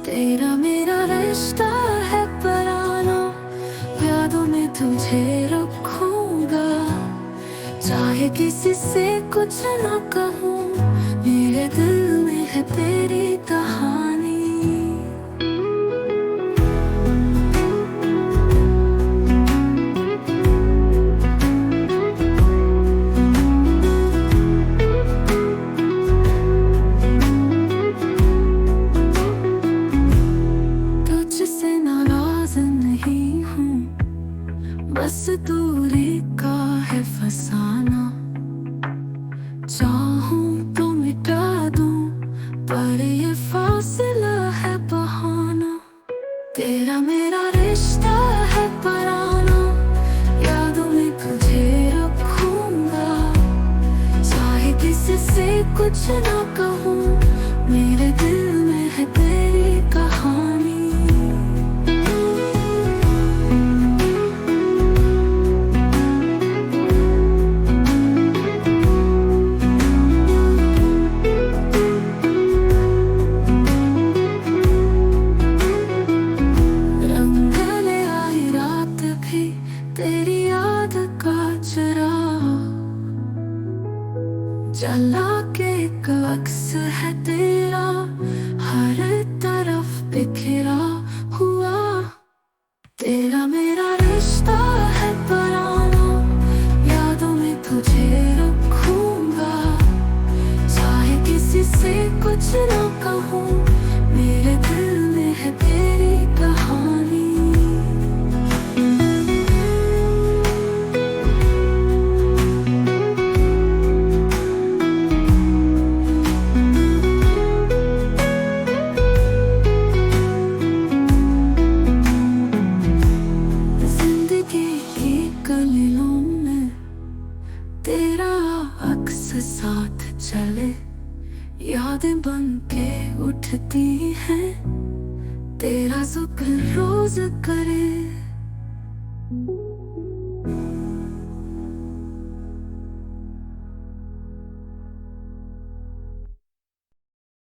तेरा मेरा रिश्ता है पुराना, यादों में तुझे रखूंगा। चाहे किसी से कुछ ना कहूँ, मेरे दिल में है तेरी कहानी। तुझसे नाराज नहीं हूँ, बस दूरी का है फसाना। चाहूं तो मिटा दूं, पर ये फासला है बहाना। तेरा मेरा रिश्ता है पुराना, यादों में तुझे रखूंगा। चाहे किसी से कुछ ना कहूँ, मेरे दिल में है तेरी कहानी। तेरी याद का चिराग जला के एक अक्स है तेरा, हर तरफ बिखरा हुआ। तेरा मेरा रिश्ता है पुराना, यादों में तुझे रखूंगा। चाहे किसी से कुछ ना कहूँ, मेरे दिल में है तेरी कहानी। गलियों में तेरा अक्स साथ चले, यादें बन के उठती हैं, तेरा जिक्र रोज करे।